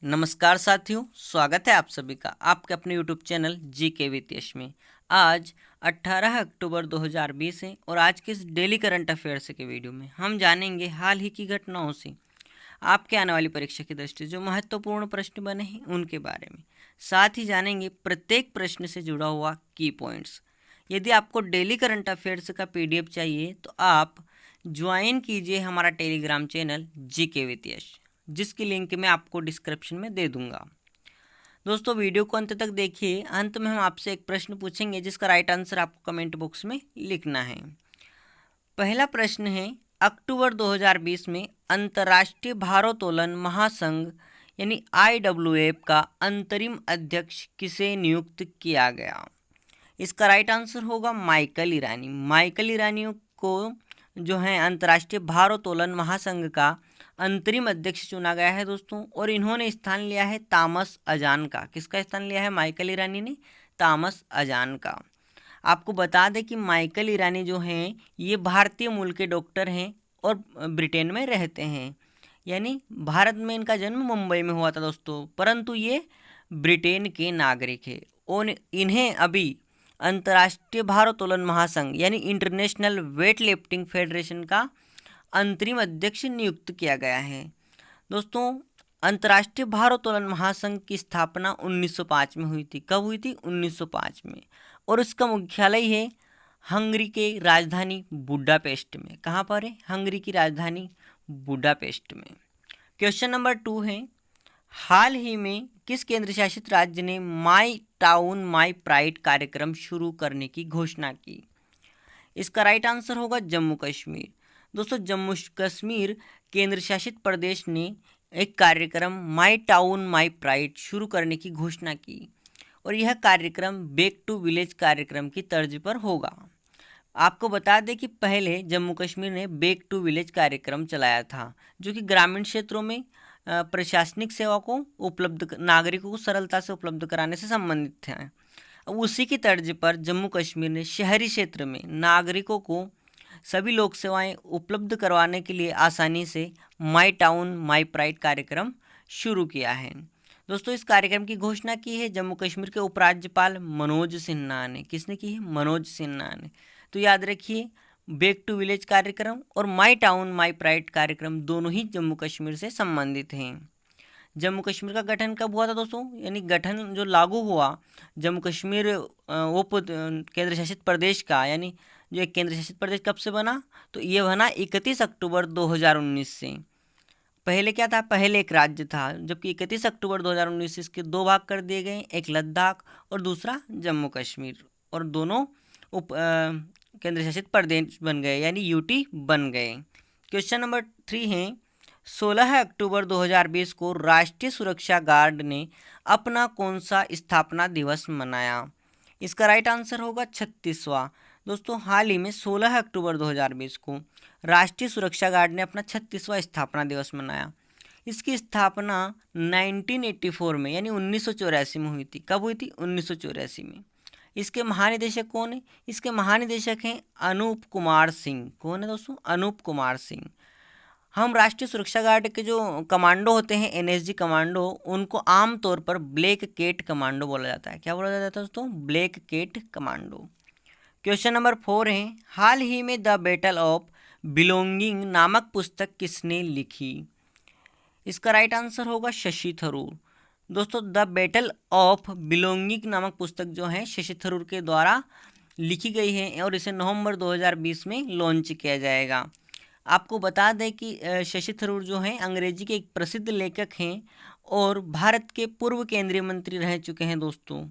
नमस्कार साथियों, स्वागत है आप सभी का आपके अपने यूट्यूब चैनल जी के विद यश में। आज 18 अक्टूबर 2020 है और आज के इस डेली करंट अफेयर्स के वीडियो में हम जानेंगे हाल ही की घटनाओं से आपके आने वाली परीक्षा की दृष्टि जो महत्वपूर्ण प्रश्न बने हैं उनके बारे में। साथ ही जानेंगे प्रत्येक प्रश्न से जुड़ा हुआ की पॉइंट्स। यदि आपको डेली करंट अफेयर्स का पीडीएफ चाहिए तो आप ज्वाइन कीजिए हमारा टेलीग्राम चैनल जी के विद यश, जिसकी लिंक मैं आपको डिस्क्रिप्शन में दे दूंगा। दोस्तों, वीडियो को अंत तक देखिए। अंत में हम आपसे एक प्रश्न पूछेंगे जिसका राइट आंसर आपको कमेंट बॉक्स में लिखना है। पहला प्रश्न है, अक्टूबर 2020 में अंतर्राष्ट्रीय भारोत्तोलन महासंघ यानी IWF का अंतरिम अध्यक्ष किसे नियुक्त किया गया? इसका राइट आंसर होगा माइकल ईरानी। माइकल ईरानी को जो है अंतर्राष्ट्रीय भारोत्तोलन महासंघ का अंतरिम अध्यक्ष चुना गया है दोस्तों, और इन्होंने स्थान लिया है थॉमस अजान का। किसका स्थान लिया है माइकल ईरानी ने? थॉमस अजान का। आपको बता दें कि माइकल ईरानी जो हैं ये भारतीय मूल के डॉक्टर हैं और ब्रिटेन में रहते हैं। यानी भारत में इनका जन्म मुंबई में हुआ था दोस्तों, परंतु ये ब्रिटेन के नागरिक हैं और इन्हें अभी अंतर्राष्ट्रीय भारोत्तोलन महासंघ यानी इंटरनेशनल वेट लिफ्टिंग फेडरेशन का अंतरिम अध्यक्ष नियुक्त किया गया है। दोस्तों, अंतर्राष्ट्रीय भारोत्तोलन महासंघ की स्थापना 1905 में हुई थी। कब हुई थी? 1905 में। और इसका मुख्यालय है हंगरी के राजधानी बुडापेस्ट में। कहाँ पर है? हंगरी की राजधानी बुडापेस्ट में। क्वेश्चन नंबर 2 है, हाल ही में किस केंद्र शासित राज्य ने माई टाउन माई प्राइड कार्यक्रम शुरू करने की घोषणा की? इसका राइट आंसर होगा जम्मू कश्मीर। दोस्तों, जम्मू कश्मीर केंद्र शासित प्रदेश ने एक कार्यक्रम माई टाउन माई प्राइड शुरू करने की घोषणा की और यह कार्यक्रम बैक टू विलेज कार्यक्रम की तर्ज पर होगा। आपको बता दें कि पहले जम्मू कश्मीर ने बैक टू विलेज कार्यक्रम चलाया था, जो कि ग्रामीण क्षेत्रों में प्रशासनिक सेवा को उपलब्ध नागरिकों को सरलता से उपलब्ध कराने से संबंधित है। उसी की तर्ज पर जम्मू कश्मीर ने शहरी क्षेत्र में नागरिकों को सभी लोक सेवाएं उपलब्ध करवाने के लिए आसानी से माई टाउन माई प्राइड कार्यक्रम शुरू किया है। दोस्तों, इस कार्यक्रम की घोषणा की है जम्मू कश्मीर के उपराज्यपाल मनोज सिन्हा ने। किसने की है? मनोज सिन्हा ने। तो याद रखिए, बैक टू विलेज कार्यक्रम और माई टाउन माई प्राइड कार्यक्रम दोनों ही जम्मू कश्मीर से संबंधित हैं। जम्मू कश्मीर का गठन कब हुआ था दोस्तों? यानी गठन जो लागू हुआ जम्मू कश्मीर उप केंद्र शासित प्रदेश का, यानी जो एक केंद्र शासित प्रदेश कब से बना? तो ये बना 31 अक्टूबर 2019 से। पहले क्या था? पहले एक राज्य था, जबकि 31 अक्टूबर 2019 से इसके दो भाग कर दिए गए, एक लद्दाख और दूसरा जम्मू कश्मीर, और दोनों उप केंद्र शासित प्रदेश बन गए यानी यूटी बन गए। क्वेश्चन नंबर 3 है, 16 अक्टूबर 2020 को राष्ट्रीय सुरक्षा गार्ड ने अपना कौन सा स्थापना दिवस मनाया? इसका राइट आंसर होगा 36वां। दोस्तों, हाल ही में 16 अक्टूबर 2020 को राष्ट्रीय सुरक्षा गार्ड ने अपना 36वां स्थापना दिवस मनाया। इसकी स्थापना 1984 में यानी 1984 में हुई थी। कब हुई थी? 1984 में। इसके महानिदेशक कौन है? इसके महानिदेशक हैं अनूप कुमार सिंह। कौन है दोस्तों? अनूप कुमार सिंह। हम राष्ट्रीय सुरक्षा गार्ड के जो कमांडो होते हैं NSG कमांडो, उनको आमतौर पर ब्लैक कैट कमांडो बोला जाता है। क्या बोला जाता है दोस्तों? Black cat commando. Question number 4 है, हाल ही में द बैटल ऑफ बिलोंगिंग नामक पुस्तक किसने लिखी? इसका राइट आंसर होगा शशि थरूर। दोस्तों, द बैटल ऑफ बिलोंगिंग नामक पुस्तक जो है शशि थरूर के द्वारा लिखी गई है और इसे नवंबर 2020 में लॉन्च किया जाएगा। आपको बता दें कि शशि थरूर जो हैं अंग्रेजी के एक प्रसिद्ध लेखक हैं और भारत के पूर्व केंद्रीय मंत्री रह चुके हैं दोस्तों।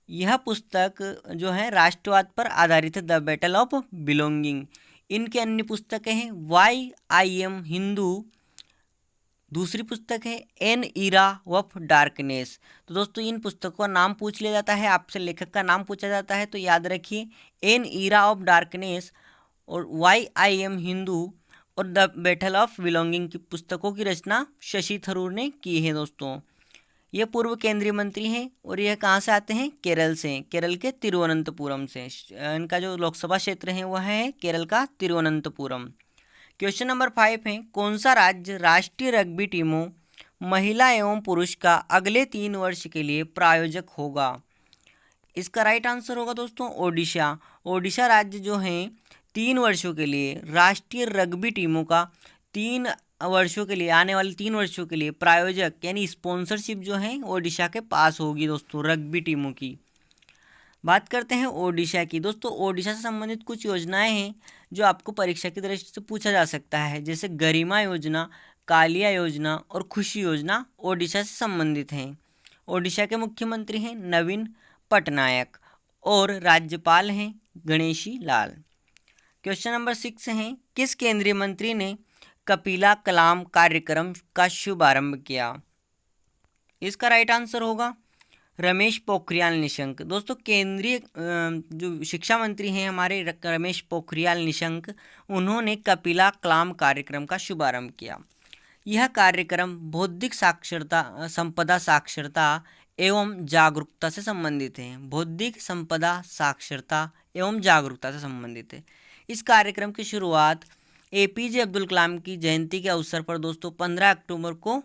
यह पुस्तक जो है राष्ट्रवाद पर आधारित है, द बैटल ऑफ बिलोंगिंग। इनके अन्य पुस्तकें हैं वाई आई एम हिंदू, दूसरी पुस्तक है एन इरा ऑफ डार्कनेस। तो दोस्तों, इन पुस्तकों का नाम पूछ लिया जाता है, आपसे लेखक का नाम पूछा जाता है, तो याद रखिए एन इरा ऑफ डार्कनेस और वाई आई एम हिंदू और द बैटल ऑफ बिलोंगिंग की पुस्तकों की रचना शशि थरूर ने की है दोस्तों। ये पूर्व केंद्रीय मंत्री हैं और यह कहाँ से आते हैं? केरल से, केरल के तिरुवनंतपुरम से। इनका जो लोकसभा क्षेत्र है वह है केरल का तिरुवनंतपुरम। क्वेश्चन नंबर 5 है, कौन सा राज्य राष्ट्रीय रग्बी टीमों महिला एवं पुरुष का अगले 3 वर्ष के लिए प्रायोजक होगा? इसका राइट आंसर होगा दोस्तों ओडिशा। ओडिशा राज्य जो है 3 वर्षों के लिए राष्ट्रीय रग्बी टीमों का 3 वर्षों के लिए, आने वाले 3 वर्षों के लिए प्रायोजक यानी स्पॉन्सरशिप जो है ओडिशा के पास होगी दोस्तों रग्बी टीमों की। बात करते हैं ओडिशा की। दोस्तों ओडिशा से संबंधित कुछ योजनाएं हैं जो आपको परीक्षा की दृष्टि से पूछा जा सकता है, जैसे गरिमा योजना, कालिया योजना और खुशी योजना ओडिशा से संबंधित हैं। ओडिशा के मुख्यमंत्री हैं नवीन पटनायक और राज्यपाल हैं गणेशी लाल। क्वेश्चन नंबर 6 है, किस केंद्रीय मंत्री ने कपिला कलाम कार्यक्रम का शुभारंभ किया? इसका राइट आंसर होगा रमेश पोखरियाल निशंक। दोस्तों केंद्रीय जो शिक्षा मंत्री हैं हमारे रमेश पोखरियाल निशंक, उन्होंने कपिला कलाम कार्यक्रम का शुभारंभ किया। यह कार्यक्रम बौद्धिक साक्षरता, संपदा साक्षरता एवं जागरूकता से संबंधित है। बौद्धिक संपदा साक्षरता एवं जागरूकता से संबंधित है। इस कार्यक्रम की शुरुआत एपीजे अब्दुल कलाम की जयंती के अवसर पर दोस्तों 15 अक्टूबर को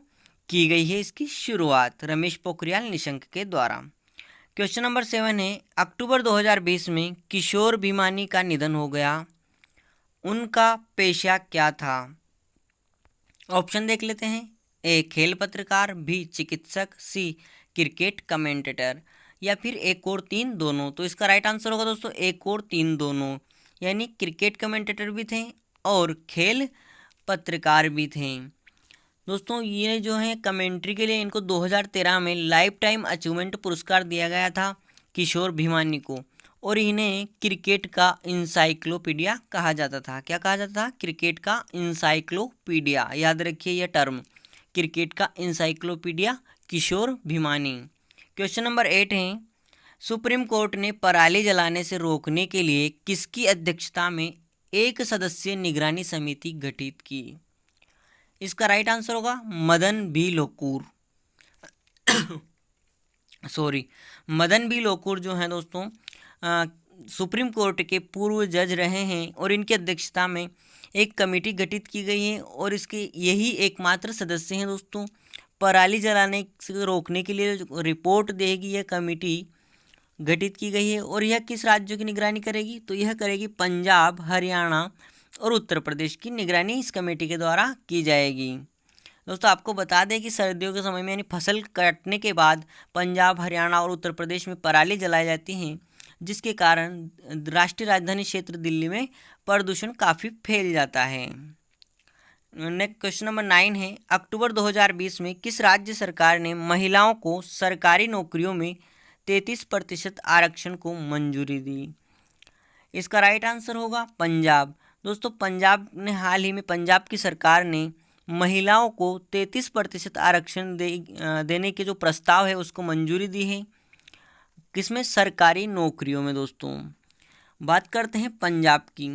की गई है। इसकी शुरुआत रमेश पोखरियाल निशंक के द्वारा। क्वेश्चन नंबर 7 है, अक्टूबर 2020 में किशोर भिमानी का निधन हो गया। उनका पेशा क्या था? ऑप्शन देख लेते हैं। ए खेल पत्रकार, बी चिकित्सक, सी क्रिकेट कमेंटेटर या फिर एक और तीन दोनों। तो इसका राइट आंसर होगा दोस्तों एक और तीन दोनों, यानी क्रिकेट कमेंटेटर भी थे और खेल पत्रकार भी थे। दोस्तों ये जो है कमेंट्री के लिए इनको 2013 में लाइफ टाइम अचीवमेंट पुरस्कार दिया गया था किशोर भिमानी को, और इन्हें क्रिकेट का इंसाइक्लोपीडिया कहा जाता था। क्या कहा जाता था? क्रिकेट का इंसाइक्लोपीडिया। याद रखिए यह टर्म, क्रिकेट का इंसाइक्लोपीडिया किशोर भिमानी। क्वेश्चन नंबर 8 है, सुप्रीम कोर्ट ने पराली जलाने से रोकने के लिए किसकी अध्यक्षता में एक सदस्यीय निगरानी समिति गठित की? इसका राइट आंसर होगा मदन बी लोकूर। मदन बी लोकूर जो हैं दोस्तों सुप्रीम कोर्ट के पूर्व जज रहे हैं और इनकी अध्यक्षता में एक कमेटी गठित की गई है और इसके यही एकमात्र सदस्य हैं दोस्तों। पराली जलाने से रोकने के लिए रिपोर्ट देगी यह कमेटी गठित की गई है। और यह किस राज्यों की निगरानी करेगी? तो यह करेगी पंजाब, हरियाणा और उत्तर प्रदेश की निगरानी इस कमेटी के द्वारा की जाएगी। दोस्तों आपको बता दें कि सर्दियों के समय में यानी फसल कटने के बाद पंजाब, हरियाणा और उत्तर प्रदेश में पराली जलाई जाती हैं, जिसके कारण राष्ट्रीय राजधानी क्षेत्र दिल्ली में प्रदूषण काफ़ी फैल जाता है। नेक्स्ट क्वेश्चन नंबर 9 है, अक्टूबर 2020 में किस राज्य सरकार ने महिलाओं को सरकारी नौकरियों में 33% आरक्षण को मंजूरी दी? इसका राइट आंसर होगा पंजाब। दोस्तों पंजाब ने हाल ही में, पंजाब की सरकार ने महिलाओं को 33% आरक्षण देने के जो प्रस्ताव है उसको मंजूरी दी है। किसमें? सरकारी नौकरियों में। दोस्तों बात करते हैं पंजाब की।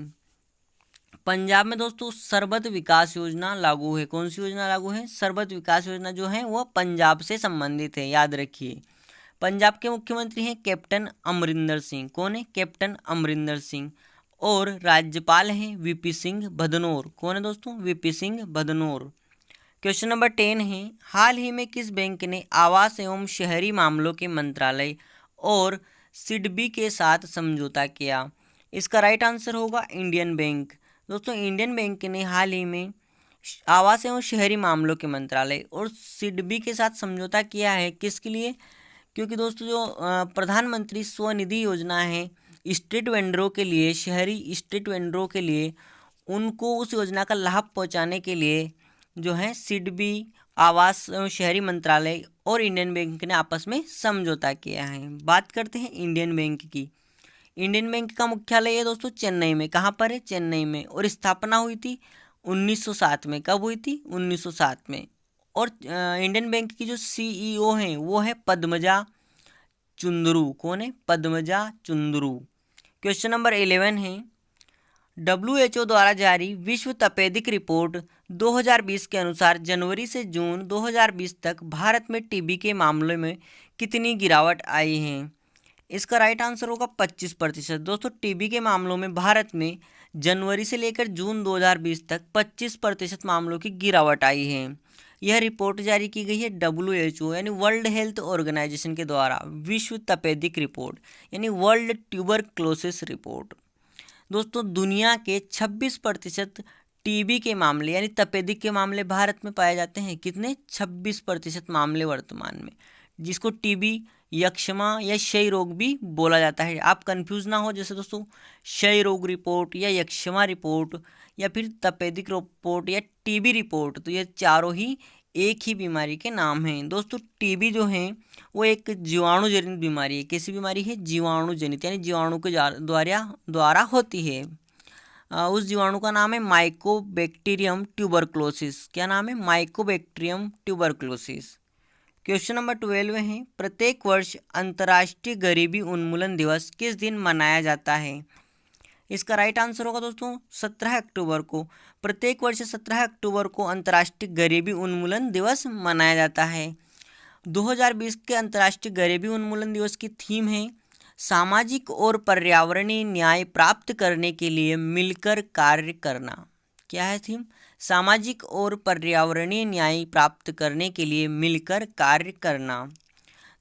पंजाब में दोस्तों सरबत विकास योजना लागू है। कौन सी योजना लागू है? सरबत विकास योजना जो है वह पंजाब से संबंधित है, याद रखिए। पंजाब के मुख्यमंत्री हैं कैप्टन अमरिंदर सिंह। कौन है? कैप्टन अमरिंदर सिंह। और राज्यपाल हैं वीपी सिंह बदनौर। कौन है दोस्तों? VP Singh Badnore. Question number 10 है, हाल ही में किस बैंक ने आवास एवं शहरी मामलों के मंत्रालय और सिडबी के साथ समझौता किया? इसका राइट आंसर होगा इंडियन बैंक। दोस्तों इंडियन बैंक ने हाल ही में आवास एवं शहरी मामलों के मंत्रालय और सिडबी के साथ समझौता किया है। किसके लिए? क्योंकि दोस्तों जो प्रधानमंत्री स्वनिधि योजना है स्ट्रीट वेंडरों के लिए, शहरी स्ट्रीट वेंडरों के लिए, उनको उस योजना का लाभ पहुंचाने के लिए जो है सिडबी, आवास एवं शहरी मंत्रालय और इंडियन बैंक ने आपस में समझौता किया है। बात करते हैं इंडियन बैंक की। इंडियन बैंक का मुख्यालय है दोस्तों चेन्नई में। कहाँ पर है? चेन्नई में। और स्थापना हुई थी 1907 में। कब हुई थी? 1907 में। और इंडियन बैंक की जो सीईओ हैं वो है पद्मजा चुंदरू। कौन है? पद्मजा चुंदरू। क्वेश्चन नंबर 11 है, WHO द्वारा जारी विश्व तपेदिक रिपोर्ट 2020 के अनुसार जनवरी से जून 2020 तक भारत में टीबी के मामलों में कितनी गिरावट आई है? इसका राइट आंसर होगा 25%। दोस्तों टीबी के मामलों में भारत में जनवरी से लेकर जून 2020 तक 25% मामलों की गिरावट आई है। यह रिपोर्ट जारी की गई है WHO यानी वर्ल्ड हेल्थ ऑर्गेनाइजेशन के द्वारा, विश्व तपेदिक रिपोर्ट यानी वर्ल्ड ट्यूबरक्लोसिस रिपोर्ट। दोस्तों दुनिया के 26% टीबी के मामले यानी तपेदिक के मामले भारत में पाए जाते हैं। कितने? 26% मामले वर्तमान में, जिसको टीबी, यक्ष्मा या क्षय रोग भी बोला जाता है। आप कंफ्यूज ना हो, जैसे दोस्तों क्षय रोग रिपोर्ट या यक्ष्मा रिपोर्ट या फिर तपेदिक रिपोर्ट या टीबी रिपोर्ट, तो ये चारों ही एक ही बीमारी के नाम हैं। दोस्तों टीबी जो है वो एक जीवाणुजनित बीमारी है। कैसी बीमारी है? जीवाणुजनित, यानी जीवाणु के द्वारा होती है। उस जीवाणु का नाम है माइकोबैक्टीरियम ट्यूबरक्लोसिस। क्या नाम है? Mycobacterium tuberculosis. क्वेश्चन नंबर 12 है, प्रत्येक वर्ष अंतर्राष्ट्रीय गरीबी उन्मूलन दिवस किस दिन मनाया जाता है? इसका राइट आंसर होगा दोस्तों 17 अक्टूबर को। प्रत्येक वर्ष 17 अक्टूबर को अंतर्राष्ट्रीय गरीबी उन्मूलन दिवस मनाया जाता है। 2020 के अंतर्राष्ट्रीय गरीबी उन्मूलन दिवस की थीम है सामाजिक और पर्यावरणीय न्याय प्राप्त करने के लिए मिलकर कार्य करना। क्या है थीम? सामाजिक और पर्यावरणीय न्याय प्राप्त करने के लिए मिलकर कार्य करना।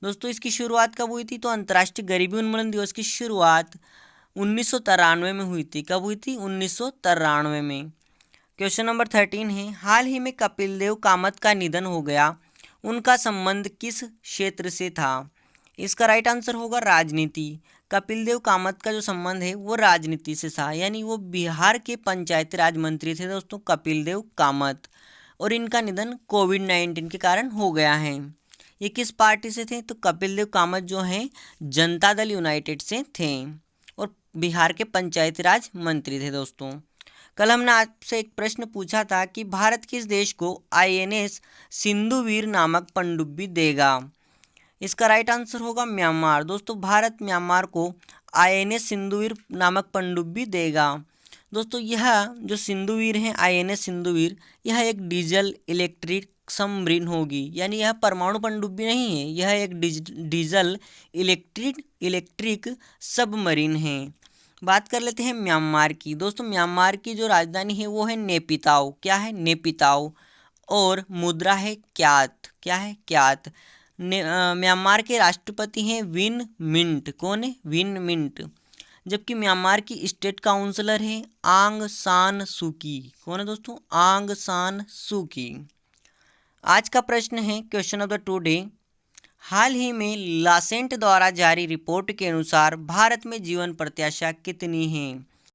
दोस्तों इसकी शुरुआत कब हुई थी? तो अंतर्राष्ट्रीय गरीबी उन्मूलन दिवस की शुरुआत 1993 में हुई थी। कब हुई थी? 1993 में। क्वेश्चन नंबर 13 है, हाल ही में कपिल देव कामत का निधन हो गया, उनका संबंध किस क्षेत्र से था? इसका राइट आंसर होगा राजनीति। कपिल देव कामत का जो संबंध है वो राजनीति से था, यानी वो बिहार के पंचायती राज मंत्री थे दोस्तों कपिल देव कामत, और इनका निधन कोविड-19 के कारण हो गया है। ये किस पार्टी से थे? तो कपिल देव कामत जो हैं जनता दल यूनाइटेड से थे और बिहार के पंचायती राज मंत्री थे। दोस्तों कल हमने आपसे एक प्रश्न पूछा था कि भारत किस देश को INS सिंधुवीर नामक पनडुब्बी देगा? इसका राइट आंसर होगा म्यांमार। दोस्तों भारत म्यांमार को INS सिंधुवीर नामक पनडुब्बी देगा। दोस्तों यह जो सिंधुवीर है INS सिंधुवीर, यह एक डीजल इलेक्ट्रिक सबमरीन होगी, यानी यह परमाणु पनडुब्बी नहीं है, यह एक डीजल इलेक्ट्रिक सबमरीन है। बात कर लेते हैं म्यांमार की। दोस्तों म्यांमार की जो राजधानी है वो है नेपिताओ। क्या है? नेपिताओ। और मुद्रा है क्यात। क्या है? क्यात। म्यांमार के राष्ट्रपति हैं विन मिंट। कौन है? Win Myint. जबकि म्यांमार की स्टेट काउंसलर है आंग सान सूकी। कौन है दोस्तों? आंग सान सूकी। आज का प्रश्न है क्वेश्चन ऑफ द टुडे, हाल ही में लासेंट द्वारा जारी रिपोर्ट के अनुसार भारत में जीवन प्रत्याशा कितनी है?